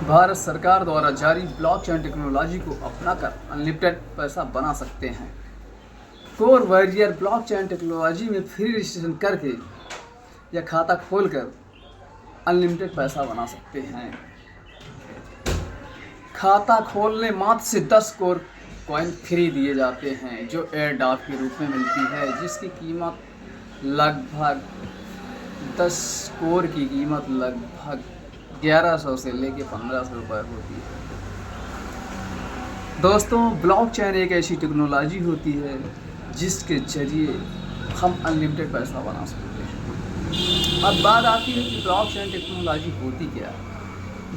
भारत सरकार द्वारा जारी ब्लॉकचेन टेक्नोलॉजी को अपनाकर अनलिमिटेड पैसा बना सकते हैं। कोर वॉरियर ब्लॉकचेन टेक्नोलॉजी में फ्री रजिस्ट्रेशन करके या खाता खोलकर अनलिमिटेड पैसा बना सकते हैं। खाता खोलने मात्र से 10 कोर कॉइन फ्री दिए जाते हैं, जो एयर ड्राफ्ट के रूप में मिलती है, जिसकी कीमत लगभग 10 कोर की कीमत लगभग 1100 से लेके 1500 रुपये होती है। दोस्तों, ब्लॉकचेन एक ऐसी टेक्नोलॉजी होती है जिसके जरिए हम अनलिमिटेड पैसा बना सकते हैं। अब बात आती है कि ब्लॉकचेन टेक्नोलॉजी होती क्या है।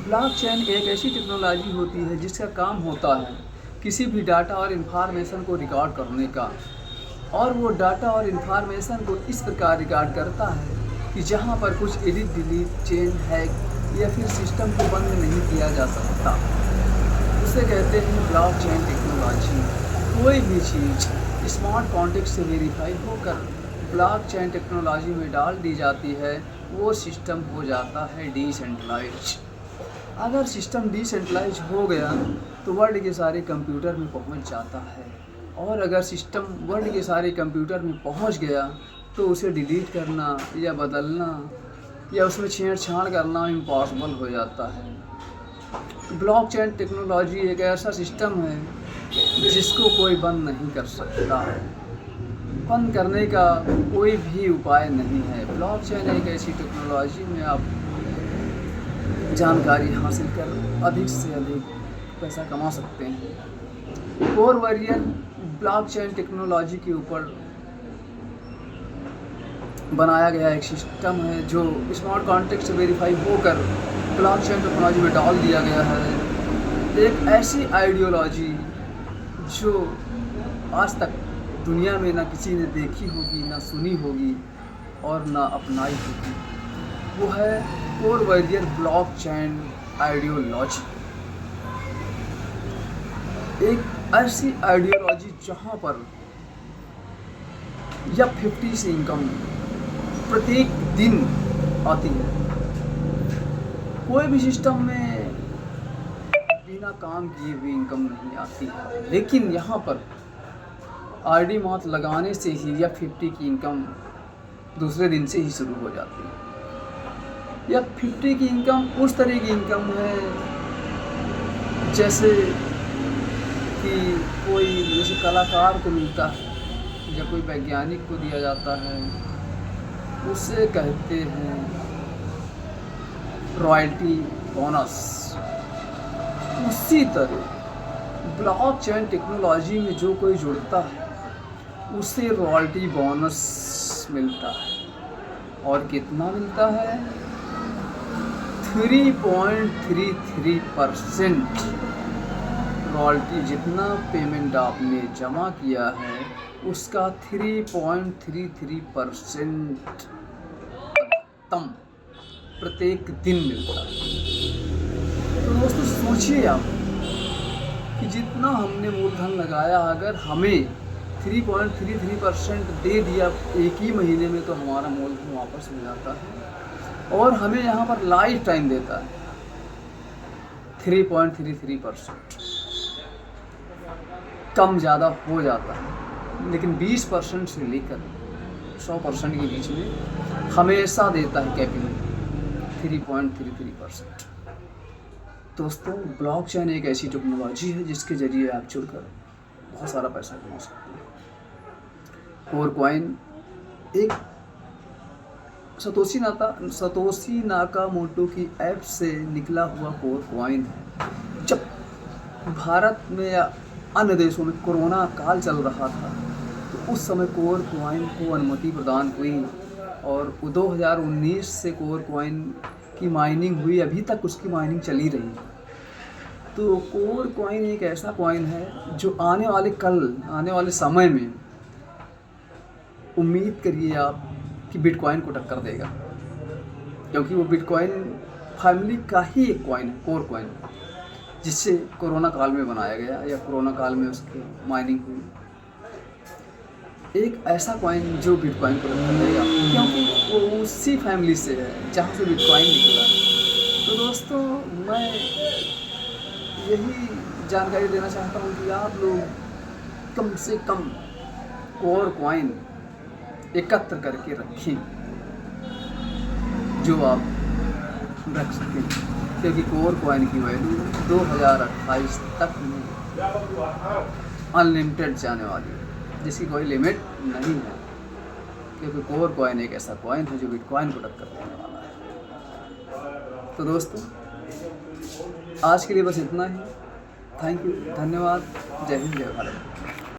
ब्लॉकचेन एक ऐसी टेक्नोलॉजी होती है जिसका काम होता है किसी भी डाटा और इन्फॉर्मेशन को रिकॉर्ड करने का, और वो डाटा और इन्फॉर्मेशन को इस प्रकार रिकॉर्ड करता है कि जहाँ पर कुछ एडिट डिलीट चेंज हैक या फिर सिस्टम को बंद नहीं किया जा सकता, उसे कहते हैं ब्लॉकचेन टेक्नोलॉजी। कोई भी चीज़ स्मार्ट कॉन्टेक्ट से वेरीफाई होकर ब्लॉकचेन टेक्नोलॉजी में डाल दी जाती है, वो सिस्टम हो जाता है डिसेंट्रलाइज। अगर सिस्टम डिसेंट्रलाइज हो गया तो वर्ल्ड के सारे कंप्यूटर में पहुंच जाता है, और अगर सिस्टम वर्ल्ड के सारे कंप्यूटर में पहुंच गया तो उसे डिलीट करना या बदलना या उसमें छेड़छाड़ करना इम्पॉसिबल हो जाता है। ब्लॉकचेन टेक्नोलॉजी एक ऐसा सिस्टम है जिसको कोई बंद नहीं कर सकता है, बंद करने का कोई भी उपाय नहीं है। ब्लॉकचेन एक ऐसी टेक्नोलॉजी में आप जानकारी हासिल कर अधिक से अधिक पैसा कमा सकते हैं। कोर वॉरियर ब्लॉकचेन टेक्नोलॉजी के ऊपर बनाया गया एक सिस्टम है जो स्मार्ट कॉन्टेक्ट से वेरीफाई होकर ब्लॉकचेन टेक्नोलॉजी में डाल दिया गया है। एक ऐसी आइडियोलॉजी जो आज तक दुनिया में ना किसी ने देखी होगी, ना सुनी होगी और ना अपनाई होगी, वो है कोर वॉरियर ब्लॉकचेन आइडियोलॉजी। एक ऐसी आइडियोलॉजी जहाँ पर या 50 से इनकम प्रत्येक दिन आती है। कोई भी सिस्टम में बिना काम किए हुए इनकम नहीं आती है, लेकिन यहाँ पर आरडी मात लगाने से ही या 50 की इनकम दूसरे दिन से ही शुरू हो जाती है। या 50 की इनकम उस तरह की इनकम है जैसे कि कोई जैसे कलाकार को मिलता है या कोई वैज्ञानिक को दिया जाता है, उसे कहते हैं रॉयल्टी बोनस। उसी तरह ब्लॉकचेन टेक्नोलॉजी में जो कोई जुड़ता है उसे रॉयल्टी बोनस मिलता है, और कितना मिलता है? 3.33% रॉयल्टी। जितना पेमेंट आपने जमा किया है उसका 3.33% अधिकतम प्रत्येक दिन मिलता है। तो दोस्तों, सोचिए आप कि जितना हमने मूलधन लगाया, अगर हमें 3.33% दे दिया एक ही महीने में, तो हमारा मूलधन वापस मिल जाता है, और हमें यहाँ पर लाइफ टाइम देता है 3.33%। कम ज़्यादा हो जाता है, लेकिन 20% से लेकर 100% के बीच में हमेशा देता है कैपिटल 3.33%। दोस्तों, ब्लॉकचेन एक ऐसी टेक्नोलॉजी है जिसके ज़रिए आप जुड़कर बहुत सारा पैसा कमा सकते हैं। कोर कॉइन एक सतोशी नाकामोटो की ऐप से निकला हुआ कोर कॉइन है। जब भारत में या अन्य देशों में कोरोना काल चल रहा था तो उस समय कोर कॉइन को अनुमति प्रदान हुई, और 2019 से कोर कॉइन की माइनिंग हुई, अभी तक उसकी माइनिंग चली रही। तो कोर कॉइन एक ऐसा कॉइन है जो आने वाले समय में उम्मीद करिए आप कि बिटकॉइन को टक्कर देगा, क्योंकि वो बिटकॉइन फैमिली का ही एक कॉइन है, कोर कॉइन, जिससे कोरोना काल में बनाया गया या कोरोना काल में उसकी माइनिंग हुई। एक ऐसा कॉइन जो बिटकॉइन को टक्कर देगा, क्योंकि वो उसी फैमिली से है जहाँ से बिटकॉइन निकला। तो तो दोस्तों मैं यही जानकारी देना चाहता हूँ कि आप लोग कम से कम कोर कॉइन एकत्र करके रखें जो आप रख सकें, क्योंकि कोर कॉइन की वैल्यू 2028 तक में अनलिमिटेड जाने वाली है, जिसकी कोई लिमिट नहीं है, क्योंकि कोर कॉइन एक ऐसा कॉइन है जो बिटकॉइन को टक्कर देने वाला है। तो दोस्तों आज के लिए बस इतना ही। थैंक यू, धन्यवाद। जय हिंद, जय भारत।